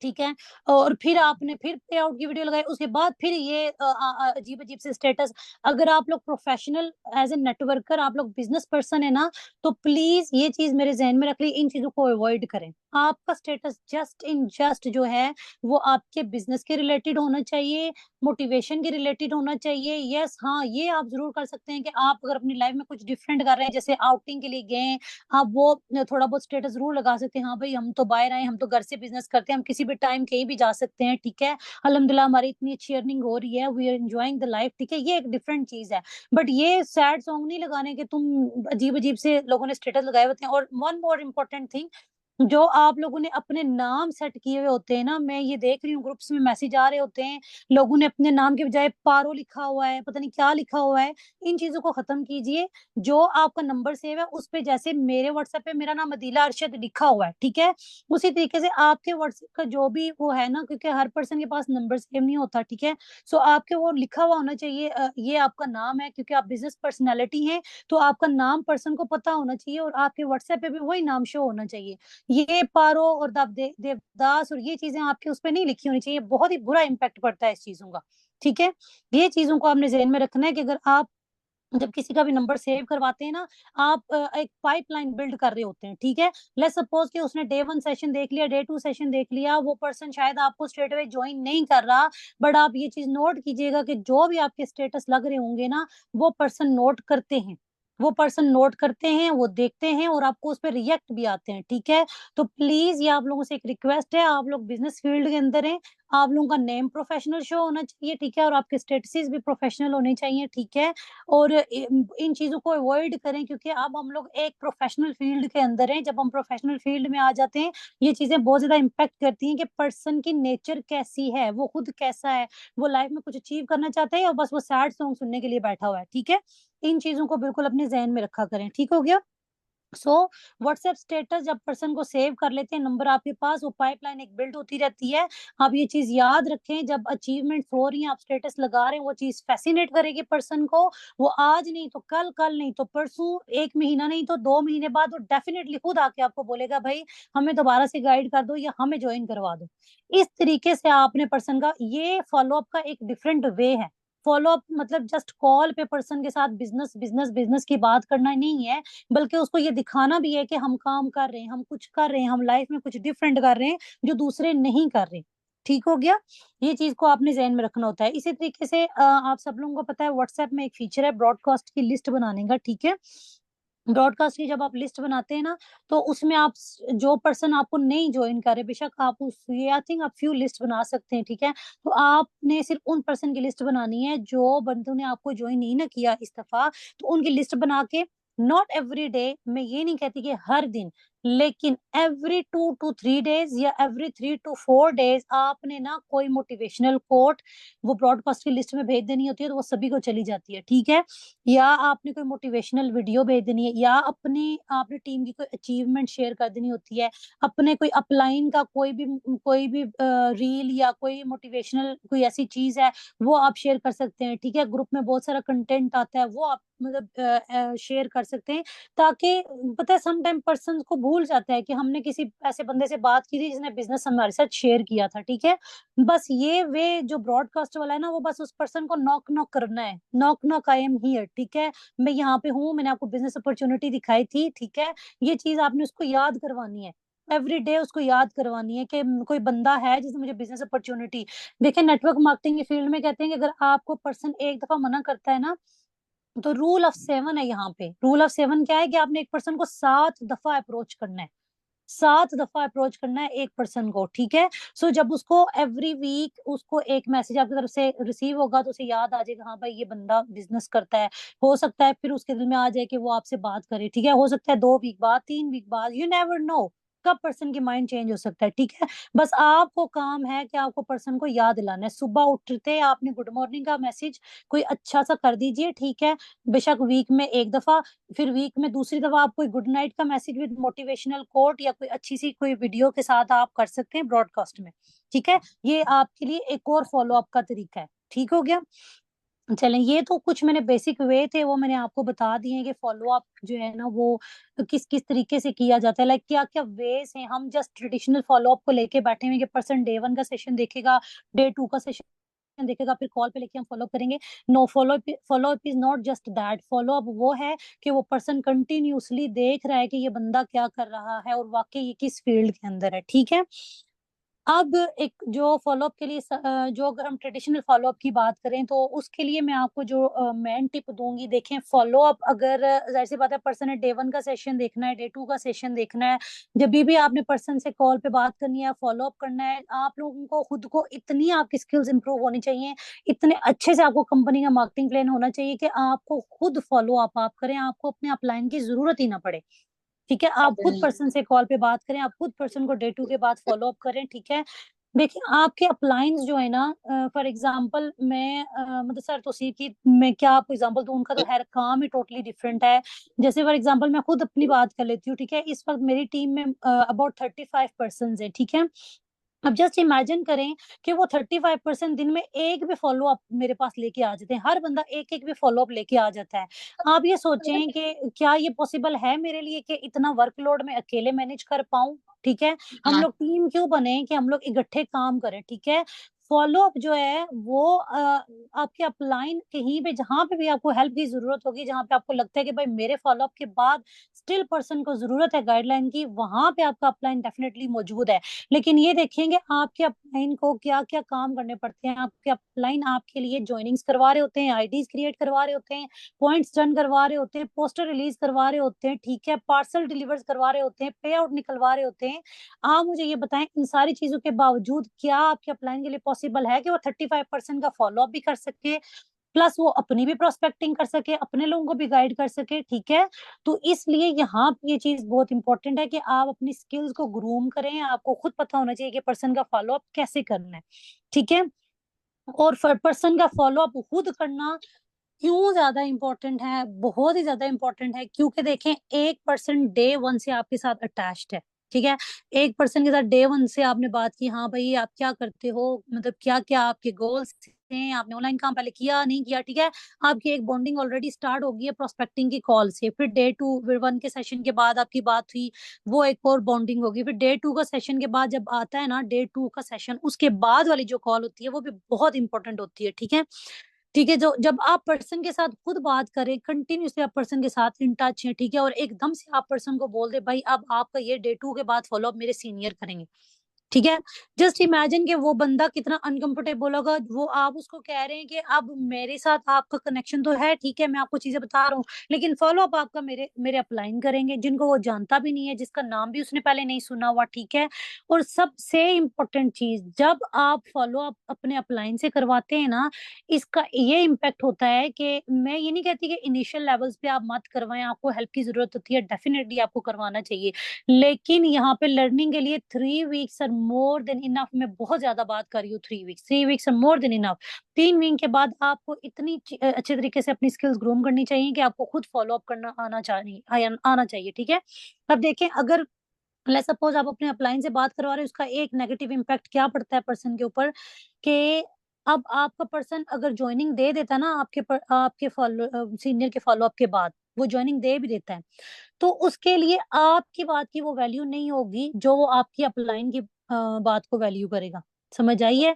ठीक है, और फिर आपने फिर पे आउट की वीडियो लगाई, उसके बाद फिर ये अजीब अजीब से स्टेटस। अगर आप लोग प्रोफेशनल एज ए नेटवर्कर, आप लोग बिजनेस पर्सन है ना, तो प्लीज ये चीज मेरे जहन में रख ली, इन चीजों को अवॉइड करें। आपका स्टेटस जस्ट इन जस्ट जो है वो आपके बिजनेस के रिलेटेड होना चाहिए, मोटिवेशन के रिलेटेड होना चाहिए। यस हाँ, ये आप जरूर कर सकते हैं कि आप अगर अपनी लाइफ में कुछ डिफरेंट कर रहे हैं, जैसे आउटिंग के लिए गए, आप वो थोड़ा बहुत स्टेटस जरूर लगा सकते हैं, हाँ भाई हम तो बाहर आए, हम तो घर से बिजनेस करते हैं, हम किसी भी टाइम कहीं भी जा सकते हैं। ठीक है, अल्हम्दुलिल्लाह हमारी इतनी अच्छी अर्निंग हो रही है, we are enjoying the life. ठीक है, ये एक डिफरेंट चीज है, बट ये सैड सॉन्ग नहीं लगाने के तुम अजीब अजीब से लोगों ने स्टेटस लगाए होते हैं। और वन मोर इम्पोर्टेंट थिंग, जो आप लोगों ने अपने नाम सेट किए हुए होते हैं ना, मैं ये देख रही हूँ ग्रुप्स में मैसेज आ रहे होते हैं, लोगों ने अपने नाम के बजाय पारो लिखा हुआ है, पता नहीं क्या लिखा हुआ है। इन चीजों को खत्म कीजिए। जो आपका नंबर सेव है उस पे, जैसे मेरे व्हाट्सएप पे मेरा नाम अदीला अरशद लिखा हुआ है, ठीक है, उसी तरीके से आपके व्हाट्सएप का जो भी वो है ना, क्योंकि हर पर्सन के पास नंबर सेव नहीं होता, ठीक है। सो आपके वो लिखा हुआ होना चाहिए, ये आपका नाम है, क्योंकि आप बिजनेस पर्सनैलिटी हैं, तो आपका नाम पर्सन को पता होना चाहिए, और आपके व्हाट्सएप पे भी वही नाम शो होना चाहिए। ये पारो और देवदास और ये चीजें आपके उस पर नहीं लिखी होनी चाहिए, बहुत ही बुरा इम्पैक्ट पड़ता है इस चीजों का, ठीक है। ये चीजों को आपने जहन में रखना है कि अगर आप जब किसी का भी नंबर सेव करवाते हैं ना, आप एक पाइपलाइन बिल्ड कर रहे होते हैं, ठीक है। लेट्स सपोज कि उसने डे 1 सेशन देख लिया, डे 2 सेशन देख लिया, वो पर्सन शायद आपको स्ट्रेट अवे ज्वाइन नहीं कर रहा, बट आप ये चीज नोट कीजिएगा कि जो भी आपके स्टेटस लग रहे होंगे ना, वो पर्सन नोट करते हैं, वो पर्सन नोट करते हैं, वो देखते हैं, और आपको उस पर रिएक्ट भी आते हैं, ठीक है। तो प्लीज ये आप लोगों से एक रिक्वेस्ट है, आप लोग बिजनेस फील्ड के अंदर हैं, आप लोगों का नेम प्रोफेशनल शो होना चाहिए, ठीक है, और आपके स्टेटसेस भी प्रोफेशनल होने चाहिए, ठीक है। और इन चीजों को अवॉइड करें, क्योंकि अब हम लोग एक प्रोफेशनल फील्ड के अंदर हैं। जब हम प्रोफेशनल फील्ड में आ जाते हैं, ये चीजें बहुत ज्यादा इम्पेक्ट करती हैं कि पर्सन की नेचर कैसी है, वो खुद कैसा है, वो लाइफ में कुछ अचीव करना चाहता है या बस वो सैड सॉन्ग सुनने के लिए बैठा हुआ है, ठीक है। इन चीजों को बिल्कुल अपने जहन में रखा करें, ठीक हो गया। सो व्हाट्सएप स्टेटस जब पर्सन को सेव कर लेते हैं, नंबर आपके पास, वो पाइपलाइन एक बिल्ड होती रहती है। आप ये चीज याद रखें, जब अचीवमेंट हो रही है, आप स्टेटस लगा रहे हैं, वो चीज फैसिनेट करेगी पर्सन को। वो आज नहीं तो कल, कल नहीं तो परसों, 1 महीना नहीं तो 2 महीने बाद वो डेफिनेटली खुद आके आपको बोलेगा, भाई हमें दोबारा से गाइड कर दो या हमें ज्वाइन करवा दो। इस तरीके से आपने पर्सन का, ये फॉलोअप का एक डिफरेंट वे है। फॉलोअप मतलब जस्ट कॉल पे पर्सन के साथ बिजनेस बिजनेस बिजनेस की बात करना नहीं है, बल्कि उसको ये दिखाना भी है कि हम काम कर रहे हैं, हम कुछ कर रहे हैं, हम लाइफ में कुछ डिफरेंट कर रहे हैं जो दूसरे नहीं कर रहे। ठीक हो गया। ये चीज को आपने जहन में रखना होता है। इसी तरीके से आप सब लोगों को पता है व्हाट्सएप में एक फीचर है ब्रॉडकास्ट की लिस्ट बनाने का, ठीक है। ब्रॉडकास्ट की जब आप लिस्ट बनाते हैं ना, तो उसमें आप जो पर्सन आपको नहीं ज्वाइन करे, बेशक आप उस, ये आई थिंक आप फ्यू लिस्ट बना सकते हैं, ठीक है। तो आपने सिर्फ उन पर्सन की लिस्ट बनानी है जो बंदों ने आपको ज्वाइन नहीं ना किया इस दफा, तो उनकी लिस्ट बना के, नॉट एवरी डे, मैं ये नहीं कहती कि हर दिन, लेकिन every 2 to 3 days या every 3 to 4 days आपने ना कोई मोटिवेशनल कोट वो ब्रॉडकास्ट की लिस्ट में भेज देनी होती है, तो वो सभी को चली जाती है, ठीक है। या आपने कोई मोटिवेशनल वीडियो भेज देनी है, या अपने आपने टीम की कोई अचीवमेंट शेयर कर देनी होती है, अपने कोई अपलाइन का कोई भी रील या कोई मोटिवेशनल कोई ऐसी चीज है, वो आप शेयर कर सकते हैं, ठीक है। ग्रुप में बहुत सारा कंटेंट आता है, वो आप मतलब शेयर कर सकते हैं, ताकि पता है सम टाइम पर्सन को भूल जाता है कि हमने किसी ऐसे बंदे से बात की थी जिसने बिजनेस हमारे साथ शेयर किया था, ठीक है। बस ये वे जो ब्रॉडकास्ट वाला है ना, वो बस उस पर्सन को नॉक नॉक करना है, knock knock I am here, ठीक है, मैं यहाँ पे हूँ, मैंने आपको बिजनेस अपॉर्चुनिटी दिखाई थी, ठीक है। ये चीज आपने उसको याद करवानी है, एवरी डे उसको याद करवानी है कि कोई बंदा है जिसने मुझे बिजनेस अपॉर्चुनिटी। देखिए नेटवर्क मार्केटिंग की फील्ड में कहते हैं कि अगर आपको पर्सन एक दफा मना करता है ना, तो रूल ऑफ 7 है यहाँ पे। रूल ऑफ 7 क्या है कि आपने एक पर्सन को 7 दफा अप्रोच करना है, 7 दफा अप्रोच करना है एक पर्सन को, ठीक है। सो जब उसको एवरी वीक उसको एक मैसेज आपकी तरफ से रिसीव होगा, तो उसे याद आ जाएगा, हाँ भाई ये बंदा बिजनेस करता है। हो सकता है फिर उसके दिल में आ जाए कि वो आपसे बात करे, ठीक है। हो सकता है 2 वीक बाद, 3 वीक बाद, यू नेवर नो कब पर्सन की माइंड चेंज हो सकता है, ठीक है। बस आपको काम है कि आपको पर्सन को याद दिलाना है। सुबह उठते आपने गुड मॉर्निंग का मैसेज कोई अच्छा सा कर दीजिए, ठीक है, बेशक वीक में एक दफा। फिर वीक में दूसरी दफा आप कोई गुड नाइट का मैसेज विद मोटिवेशनल कोट या कोई अच्छी सी कोई वीडियो के साथ आप कर सकते हैं ब्रॉडकास्ट में, ठीक है। ये आपके लिए एक और फॉलो अप का तरीका है, ठीक हो गया। चलें, ये तो कुछ मैंने बेसिक वे थे वो मैंने आपको बता दिए हैं कि फॉलो अप जो है ना वो किस किस तरीके से किया जाता है, लाइक क्या क्या वेज हैं। हम जस्ट ट्रेडिशनल फॉलो अप को लेके बैठे हुए हैं कि पर्सन डे 1 का सेशन देखेगा, डे 2 का सेशन देखेगा, फिर कॉल पे लेके हम फॉलो करेंगे। No, follow up is not just that. Follow up वो है कि वो पर्सन कंटिन्यूसली देख रहा है कि ये बंदा क्या कर रहा है और वाकई ये किस फील्ड के अंदर है, ठीक है। अब एक जो फॉलोअप के लिए जो अगर हम ट्रेडिशनल फॉलोअप की बात करें, तो उसके लिए मैं आपको जो मेन टिप दूंगी, देखें फॉलोअप अगर जाहिर सी बात है पर्सन ने डे 1 का सेशन देखना है, डे 2 का सेशन देखना है, जब भी आपने पर्सन से कॉल पे बात करनी है, फॉलोअप करना है, आप लोगों को खुद को इतनी आपकी स्किल्स इंप्रूव होनी चाहिए, इतने अच्छे से आपको कंपनी का मार्केटिंग प्लान होना चाहिए कि आपको खुद फॉलो अप आप करें, आपको अपने अपलाइन की जरूरत ही ना पड़े, ठीक है, आप खुद पर्सन से कॉल पे बात करें, आप खुद पर्सन को डे 2 के बाद फॉलो अप करें। ठीक है, देखिए आपके अपलाइंस जो है ना, फॉर एग्जांपल मैं मतलब सर तो सी की मैं क्या आपको एग्जांपल दूं, उनका तो हर काम ही टोटली डिफरेंट है। जैसे फॉर एग्जांपल मैं खुद अपनी बात कर लेती हूँ। ठीक है, इस वक्त मेरी टीम में अबाउट 35 पर्सन है। ठीक है, अब जस्ट इमेजिन करें कि वो 35% दिन में एक भी फॉलो अप मेरे पास लेके आ जाते हैं, हर बंदा एक एक भी फॉलो अप लेके आ जाता है। आप ये सोचें कि क्या ये पॉसिबल है मेरे लिए कि इतना वर्कलोड में अकेले मैनेज कर पाऊं। ठीक है, हम लोग टीम क्यों बने कि हम लोग इकट्ठे काम करें। ठीक है, फॉलो अप जो है वो आपके अपलाइन कहीं पे जहां पे भी आपको हेल्प की जरूरत होगी, जहां पे आपको लगता है कि भाई मेरे फॉलो अप के बाद स्टिल पर्सन को जरूरत है गाइडलाइन की, वहां पे आपका अपलाइन डेफिनेटली मौजूद है। लेकिन ये देखेंगे आपके अपलाइन को क्या क्या काम करने पड़ते हैं। आपके अपलाइन आपके लिए ज्वाइनिंग्स करवा रहे होते हैं, आईडीज क्रिएट करवा रहे होते हैं, पॉइंट्स डन करवा रहे होते हैं, पोस्टर रिलीज करवा रहे होते हैं। ठीक है, पार्सल डिलीवर करवा रहे होते हैं, पे आउट निकलवा रहे होते हैं। आप मुझे ये बताएं, इन सारी चीजों के बावजूद क्या आपके अपलाइन के लिए पॉसिबल है कि वो 35% का फॉलो अप भी कर सके, प्लस वो अपनी भी प्रोस्पेक्टिंग कर सके, अपने लोगों को भी गाइड कर सके। ठीक है, तो इसलिए यहाँ पे ये चीज बहुत इंपॉर्टेंट है कि आप अपनी स्किल्स को ग्रूम करें। आपको खुद पता होना चाहिए कि पर्सन का फॉलो अप कैसे करना है। ठीक है, और पर्सन का फॉलो अप खुद करना क्यों ज्यादा इंपॉर्टेंट है, बहुत ही ज्यादा इंपॉर्टेंट है, क्योंकि देखें एक पर्सन डे 1 से आपके साथ अटैच्ड है। ठीक है, एक पर्सन के साथ डे 1 से आपने बात की, हाँ भाई आप क्या करते हो, मतलब क्या क्या आपके गोल्स हैं, आपने ऑनलाइन काम पहले किया नहीं किया। ठीक है, आपकी एक बॉन्डिंग ऑलरेडी स्टार्ट हो गई है प्रोस्पेक्टिंग की कॉल से। फिर डे 2 1 के सेशन के बाद आपकी बात हुई, वो एक और बॉन्डिंग होगी। फिर डे 2 का सेशन के बाद जब आता है ना डे 2 का सेशन, उसके बाद वाली जो कॉल होती है वो भी बहुत इंपॉर्टेंट होती है। ठीक है, ठीक है, जो जब आप पर्सन के साथ खुद बात करें, कंटिन्यूसली आप पर्सन के साथ इन टच है। ठीक है, और एकदम से आप पर्सन को बोल दे भाई अब आपका ये डे 2 के बाद फॉलो अप मेरे सीनियर करेंगे। ठीक है, जस्ट इमेजिन कि वो बंदा कितना अनकंफर्टेबल होगा। वो आप उसको कह रहे हैं कि अब मेरे साथ आपका कनेक्शन तो है, ठीक है, मैं आपको चीजें बता रहा हूँ, लेकिन फॉलो अप आपका मेरे मेरे अपलाइन करेंगे, जिनको वो जानता भी नहीं है, जिसका नाम भी उसने पहले नहीं सुना हुआ। ठीक है, और सबसे इम्पोर्टेंट चीज, जब आप फॉलो अप अपने अपलाइन से करवाते हैं ना, इसका ये इम्पैक्ट होता है कि मैं ये नहीं कहती कि इनिशियल लेवल्स पे आप मत करवाएं, आपको हेल्प की जरूरत होती है, डेफिनेटली आपको करवाना चाहिए, लेकिन यहाँ पे लर्निंग के लिए 3 weeks are more than enough. मैं बहुत ज्यादा बात कर रही हूँ, 3 weeks are more than enough. 3 week के बाद आपको इतनी अच्छे तरीके से अपनी स्किल्स ग्रूम करनी चाहिए कि आपको खुद फॉलो अप करना आना चाहिए। ठीक है, अब देखें, अगर लेट्स सपोज आप अपने अपलाइन से बात करवा रहे हो, उसका एक नेगेटिव इम्पैक्ट क्या पड़ता है पर्सन के ऊपर, कि अब आपका पर्सन अगर ज्वाइनिंग दे देता ना आपके फॉलो सीनियर के फॉलो अप के बाद, वो ज्वाइनिंग दे भी देता है, तो उसके लिए आपकी बात की वो वैल्यू नहीं होगी जो वो आपकी अपलाइन की बात को वैल्यू करेगा। समझ आइए,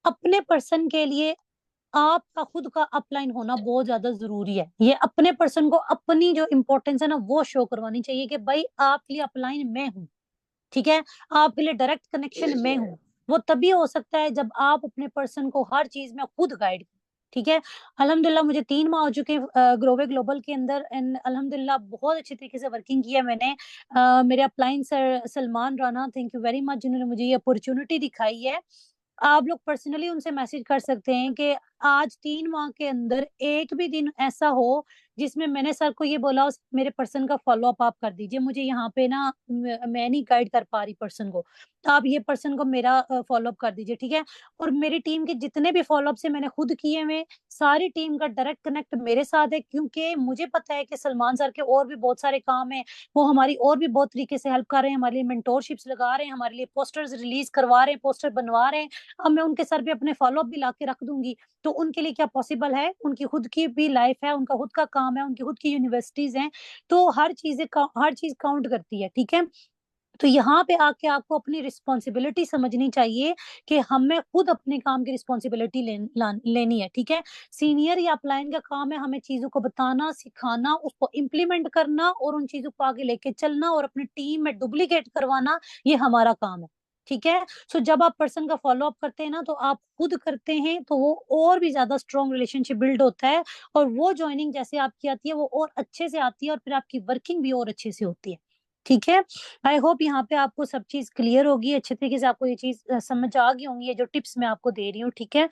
अपने पर्सन के लिए आपका खुद का अपलाइन होना बहुत ज्यादा जरूरी है। ये अपने पर्सन को अपनी जो इम्पोर्टेंस है ना वो शो करवानी चाहिए कि भाई आपके लिए अपलाइन मैं हूँ। ठीक है, आपके लिए डायरेक्ट कनेक्शन में हूँ। वो तभी हो सकता है जब आप अपने पर्सन को हर चीज में खुद गाइड। ठीक है, अल्हम्दुलिल्लाह मुझे 3 माह हो चुके हैं ग्रोवे ग्लोबल के अंदर, एंड अल्हम्दुलिल्लाह बहुत अच्छे तरीके से वर्किंग की है मैंने। मेरे upline sir Salman Rana, thank you very much, जिन्होंने मुझे ये अपॉर्चुनिटी दिखाई है। आप लोग पर्सनली उनसे मैसेज कर सकते हैं कि आज 3 माह के अंदर एक भी दिन ऐसा हो जिसमें मैंने सर को ये बोला उस मेरे पर्सन का फॉलो अप आप कर दीजिए, मुझे यहाँ पे ना मैं नहीं गाइड कर पा रही पर्सन को, तो आप ये पर्सन को मेरा फॉलो अप कर दीजिए। ठीक है, और मेरी टीम के जितने भी फॉलो अप से मैंने खुद किए हुए, सारी टीम का डायरेक्ट कनेक्ट मेरे साथ है, क्योंकि मुझे पता है कि सलमान सर के और भी बहुत सारे काम है, वो हमारी और भी बहुत तरीके से हेल्प कर रहे हैं, हमारे लिए मेंटोरशिप्स लगा रहे हैं, हमारे लिए पोस्टर्स रिलीज करवा रहे हैं, पोस्टर बनवा रहे हैं। अब मैं उनके सर पे अपने फॉलो अप भी ला के रख दूंगी, तो उनके लिए क्या पॉसिबल है, उनकी खुद की भी लाइफ है, उनका खुद का काम है, उनकी खुद की यूनिवर्सिटीज हैं, तो हर चीज काउंट करती है। ठीक है, तो यहाँ पे आके आपको अपनी रिस्पॉन्सिबिलिटी समझनी चाहिए कि हमें खुद अपने काम की रिस्पॉन्सिबिलिटी लेनी है। ठीक है, सीनियर या अपलाइन का काम है हमें चीजों को बताना, सिखाना, उसको इम्प्लीमेंट करना और उन चीजों को आगे लेके चलना और अपनी टीम में डुप्लीकेट करवाना, ये हमारा काम है। ठीक है, सो जब आप पर्सन का फॉलो अप करते हैं ना, तो आप खुद करते हैं, तो वो और भी ज्यादा स्ट्रॉन्ग रिलेशनशिप बिल्ड होता है, और वो ज्वाइनिंग जैसे आपकी आती है वो और अच्छे से आती है, और फिर आपकी वर्किंग भी और अच्छे से होती है। ठीक है, आई होप यहाँ पे आपको सब चीज क्लियर होगी, अच्छे तरीके से आपको ये चीज समझ आ गई होंगी, ये जो टिप्स मैं आपको दे रही हूँ। ठीक है,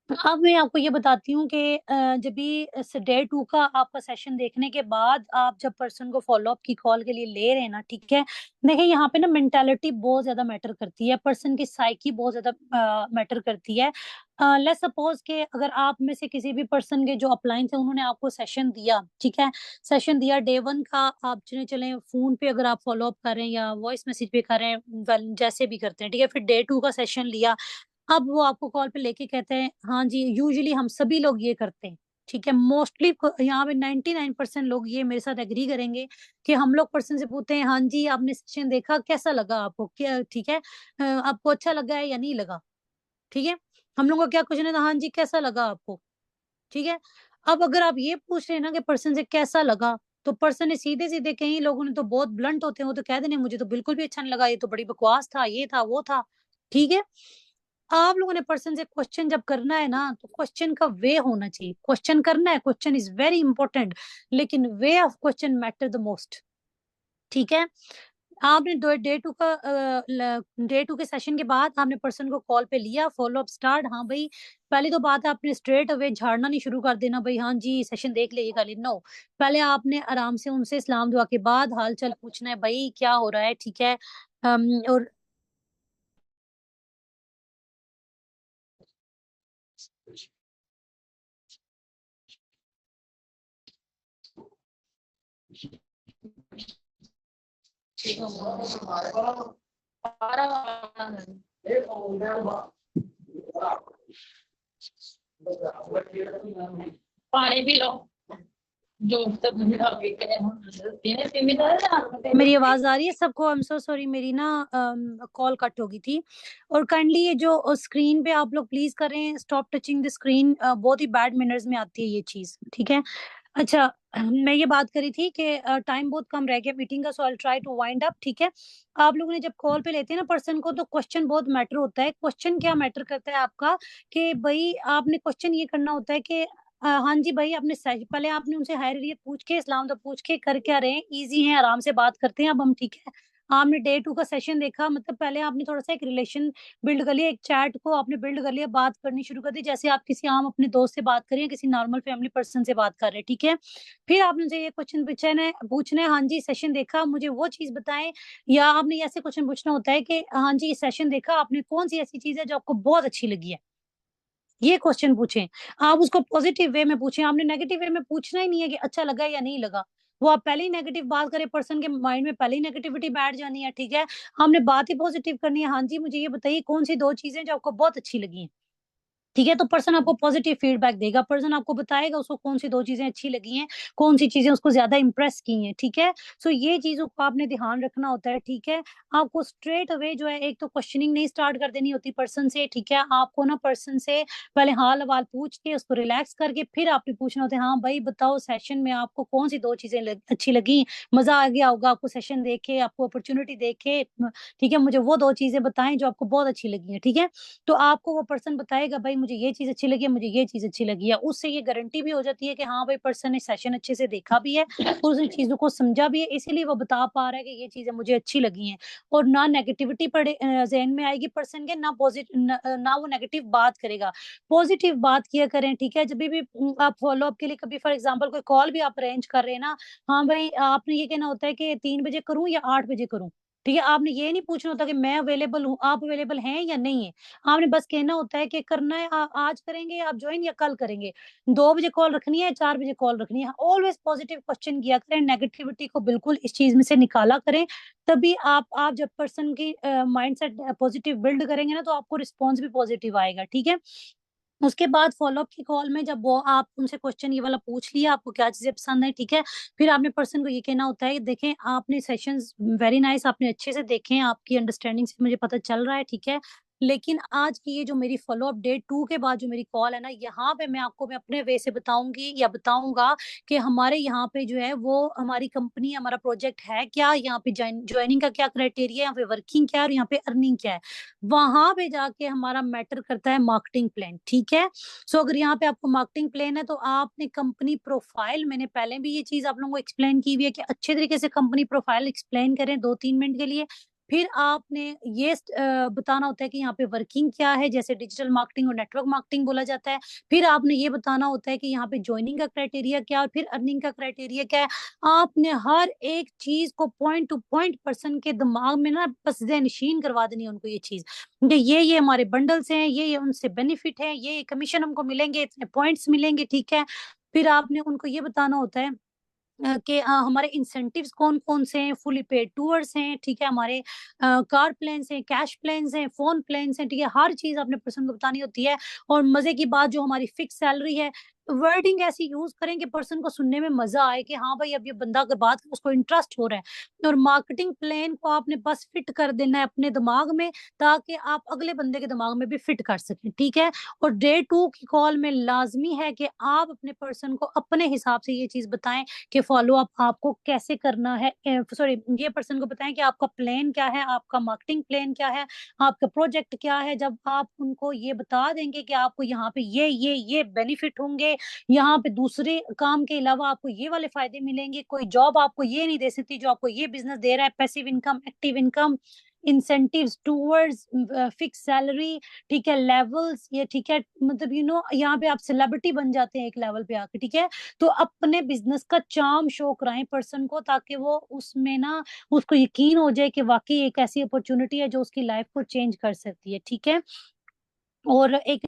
अब मैं आपको ये बताती हूँ कि जब भी डे 2 का आपका सेशन देखने के बाद आप जब पर्सन को फ़ॉलो-अप की कॉल के लिए ले रहे हैं ना, ठीक है? देखिए यहाँ पे ना मेंटालिटी बहुत ज़्यादा मैटर करती है, पर्सन की साइकी बहुत ज़्यादा मैटर करती है। लेट्स सपोज़ कि अगर आप में से किसी भी पर्सन के जो अपलाइन थे उन्होंने आपको सेशन दिया, ठीक है? सेशन दिया डे 1 का आप चले चलें फ़ोन पे अगर आप फ़ॉलो-अप कर रहे हैं या वॉइस मैसेज पे कर रहे हैं, वेल जैसे भी करते हैं, ठीक है? फिर डे 2 का सेशन लिया, अब वो आपको कॉल पे लेके कहते हैं, हाँ जी, यूजुअली हम सभी लोग ये करते हैं, ठीक है? मोस्टली क यहाँ पे 99% लोग ये मेरे साथ एग्री करेंगे कि हम लोग पर्सन से पूछते हैं, हाँ जी, आपने सेशन देखा, कैसा लगा आपको? क्या ठीक है? आपको अच्छा लगा है या नहीं लगा? ठीक है? हम लोगों का क्या क्वेश्चन है था, हाँ जी, कैसा लगा आपको? ठीक है? अब अगर आप ये पूछ रहे हैं ना कि पर्सन से कैसा लगा, तो पर्सन ने सीधे-सीधे कई लोगों ने तो बहुत ब्लंट होते हैं, वो तो कह देंगे मुझे तो बिल्कुल भी अच्छा नहीं लगा, ये तो बड़ी बकवास था, ये था, वो था। ठीक है? आप लोगों ने पर्सन से क्वेश्चन जब करना है ना, तो क्वेश्चन का वे होना चाहिए। क्वेश्चन करना है, क्वेश्चन इज़ वेरी इंपोर्टेंट, लेकिन way of question matter the most. ठीक है? आपने दो डे 2 का डे 2 के सेशन के बाद आपने पर्सन को कॉल पे लिया, फ़ॉलो अप स्टार्ट। हाँ भई, पहली तो बात है आपने स्ट्रेट अवे झाड़ना नहीं शुरू कर देना भई हाँ जी, सेशन देख लिए ये कर लिए, नो। पहले आपने आराम से उनसे सलाम दुआ के बाद हाल-चाल पूछना है, भई क्या हो रहा है, ठीक है? और पानी पी लो जो तब मेरी आवाज़ आ रही है सबको? आई एम सो सॉरी, मेरी ना कॉल कट हो गई थी। और काइंडली ये जो स्क्रीन पे आप लोग प्लीज़ करें स्टॉप टचिंग द स्क्रीन, बहुत ही बैड मैनर्स में आती है ये चीज़, ठीक है? अच्छा, मैं ये बात कर रही थी कि टाइम बहुत कम रह गया मीटिंग का, so I will try to wind up, ठीक है? आप लोगों ने जब कॉल पे लेते हैं ना पर्सन को, तो क्वेश्चन बहुत मैटर होता है। क्वेश्चन क्या मैटर करता है आपका कि भई आपने क्वेश्चन ये करना होता है कि हाँ जी भई, आपने सही पहले आपने उनसे हाय रैरियत पूछ के, सलाम दुआ पूछ के, कर क्या रहे हैं? ईज़ी हैं, आराम से बात करते हैं अब हम, ठीक है? आपने डे 2 का सेशन देखा, मतलब पहले आपने थोड़ा-सा एक रिलेशन बिल्ड कर लिया, एक चैट को आपने बिल्ड कर लिया, बात करनी शुरू कर दी, जैसे आप किसी आम अपने दोस्त से बात कर रही हैं, किसी नॉर्मल फैमिली पर्सन से बात कर रहे हैं, ठीक है? फिर आपने उनसे ये क्वेश्चन पूछना है, हाँ जी, सेशन देखा, मुझे वो चीज़ बताएँ, या आपने ऐसे क्वेश्चन पूछना होता है कि हाँ जी, सेशन देखा, आपने कौन-सी ऐसी चीज़ है जो आपको बहुत अच्छी लगी है? ये क्वेश्चन पूछें। आप उसको पॉज़िटिव वे में पूछें, आपने नेगेटिव वे में पूछना ही नहीं है कि अच्छा लगा या नहीं लगा। वो आप पहले ही नेगेटिव बात करें, पर्सन के माइंड में पहले ही नेगेटिविटी बैठ जानी है, ठीक है? हमने बात ही पॉज़िटिव करनी है, हाँ जी, मुझे ये बताइए कौन-सी 2 चीज़ें जो आपको बहुत अच्छी लगी हैं? ठीक है? तो पर्सन आपको पॉज़िटिव फीडबैक देगा, पर्सन आपको बताएगा उसको कौन-सी 2 चीज़ें अच्छी लगी हैं, कौन-सी चीज़ें उसको ज़्यादा इम्प्रेस की हैं, ठीक है? सो ये चीज़ों को आपने ध्यान रखना होता है, ठीक है? आपको स्ट्रेट अवे जो है एक तो क्वेश्चनिंग नहीं स्टार्ट कर देनी होती पर्सन से, ठीक है? आपको ना पर्सन से पहले हाल-अहवाल पूछ के उसको रिलैक्स करके फिर आपने पूछना होता है, हाँ भाई बताओ सेशन में आपको कौन-सी 2 चीज़ें अच्छी लगी? मज़ा आ गया होगा आपको सेशन देख के, आपको अपॉर्च्युनिटी देख के, ठीक है? मुझे वो 2 चीज़ें बताएँ जो आपको बहुत अच्छी लगी हैं, ठीक है? तो आपको वो पर्सन बताएगा भाई मुझे ये चीज़ अच्छी लगी है, मुझे ये चीज़ अच्छी लगी है। उससे ये गारंटी भी हो जाती है कि हाँ भाई पर्सन ने सेशन अच्छे से देखा भी है और उसने चीज़ों को समझा भी है, इसीलिए वो बता पा रहा है कि ये चीज़ें मुझे अच्छी लगी हैं। और ना नेगेटिविटी ज़हन में आएगी पर्सन के, ना वो नेगेटिव बात करेगा। पॉज़िटिव बात किया करें, ठीक है? जभी भी आप फ़ॉलो अप के लिए कभी फॉर एग्ज़ाम्पल कोई कॉल भी आप अरेंज कर रहे हैं ना, हाँ भाई आपने ये कहना होता है कि 3 बजे करूँ या 8 बजे करूँ? ठीक है? आपने ये नहीं पूछना होता कि मैं अवेलेबल हूँ, आप अवेलेबल हैं या नहीं हैं? आपने बस कहना होता है कि करना है आज करेंगे आप जॉइन या कल करेंगे। 2 बजे कॉल रखनी है, 4 बजे कॉल रखनी है। ऑलवेज़ पॉज़िटिव क्वेश्चन किया करें, नेगेटिविटी को बिल्कुल इस चीज़ में से निकाला करें। तभी आप जब पर्सन की माइंडसेट पॉज़िटिव बिल्ड करेंगे ना, तो आपको रिस्पॉन्स भी पॉज़िटिव आएगा, ठीक है? उसके बाद फ़ॉलो-अप की कॉल में जब वो आप उनसे क्वेश्चन ये वाला पूछ लिया, आपको क्या चीज़ें पसंद आई, ठीक है? फिर आपने पर्सन को ये कहना होता है, देखें आपने सेशंस वेरी नाइस आपने अच्छे से देखे हैं, आपकी अंडरस्टैंडिंग से मुझे पता चल रहा है, ठीक है? लेकिन आज की ये जो मेरी फ़ॉलो-अप डे 2 के बाद जो मेरी कॉल है ना, यहाँ पे मैं अपने वे से बताऊँगी या बताऊँगा कि हमारे यहाँ पे जो है वो हमारी कंपनी, हमारा प्रोजेक्ट है क्या? यहाँ पे जॉइनिंग का क्या क्राइटेरिया है? यहाँ पे वर्किंग क्या है और यहाँ पे अर्निंग क्या है? वहाँ पे जाके हमारा मैटर करता है मार्केटिंग प्लान, ठीक है? सो अगर यहाँ पे आपको मार्केटिंग प्लान है तो आपने कंपनी प्रोफाइल, मैंने पहले भी ये चीज़ आप लोगों को एक्सप्लेन की हुई है कि अच्छे तरीके से कंपनी प्रोफाइल एक्सप्लेन करें 2-3 मिनट के लिए। फिर आपने ये बताना होता है कि यहाँ पे वर्किंग क्या है, जैसे डिजिटल मार्केटिंग और नेटवर्क मार्केटिंग बोला जाता है। फिर आपने ये बताना होता है कि यहाँ पे ज्वाइनिंग का क्राइटेरिया क्या है, फिर अर्निंग का क्राइटेरिया क्या है। आपने हर एक चीज को पॉइंट टू पॉइंट पर्सन के दिमाग में ना बस नशीन करवा देनी है उनको ये चीज, कि ये हमारे बंडल्स हैं, ये उनसे बेनिफिट है, ये कमीशन हमको मिलेंगे, इतने पॉइंट्स मिलेंगे, ठीक है। फिर आपने उनको ये बताना होता है कि हमारे इंसेंटिव्स कौन कौन से हैं, फुली पेड टूर्स हैं, ठीक है, हमारे कार प्लान्स हैं, कैश प्लान्स हैं, फोन प्लान्स हैं, ठीक है, हर चीज आपने पर्सन को बतानी होती है। और मजे की बात, जो हमारी फिक्स सैलरी है, वर्डिंग ऐसी यूज करें कि पर्सन को सुनने में मजा आए कि हाँ भाई अब ये बंदा अगर बात उसको इंटरेस्ट हो रहा है। और मार्केटिंग प्लान को आपने बस फिट कर देना है अपने दिमाग में, ताकि आप अगले बंदे के दिमाग में भी फिट कर सकें, ठीक है। और डे 2 की कॉल में लाजमी है कि आप अपने पर्सन को अपने हिसाब से ये चीज बताएं कि फॉलो अप आपको कैसे करना है। सॉरी, ये पर्सन को बताएं कि आपका प्लान क्या है, आपका मार्केटिंग प्लान क्या है, आपका प्रोजेक्ट क्या है। जब आप उनको ये बता देंगे कि आपको यहाँ पे ये बेनिफिट होंगे, यहाँ पे दूसरे काम के अलावा आपको ये वाले फायदे मिलेंगे, कोई जॉब आपको ये नहीं दे सकती जो आपको ये बिजनेस दे रहा है, passive income, active income, incentives towards fix salary, ठीक है, लेवल्स, ये ठीक है, मतलब यहाँ पे आप सेलिब्रिटी बन जाते हैं एक लेवल पे आके, ठीक है। तो अपने बिजनेस का चार्म शो कराएं पर्सन को, ताकि वो उसमें ना उसको यकीन हो जाए कि वाकई एक ऐसी अपॉर्चुनिटी है जो उसकी लाइफ को चेंज कर सकती है, ठीक है। और एक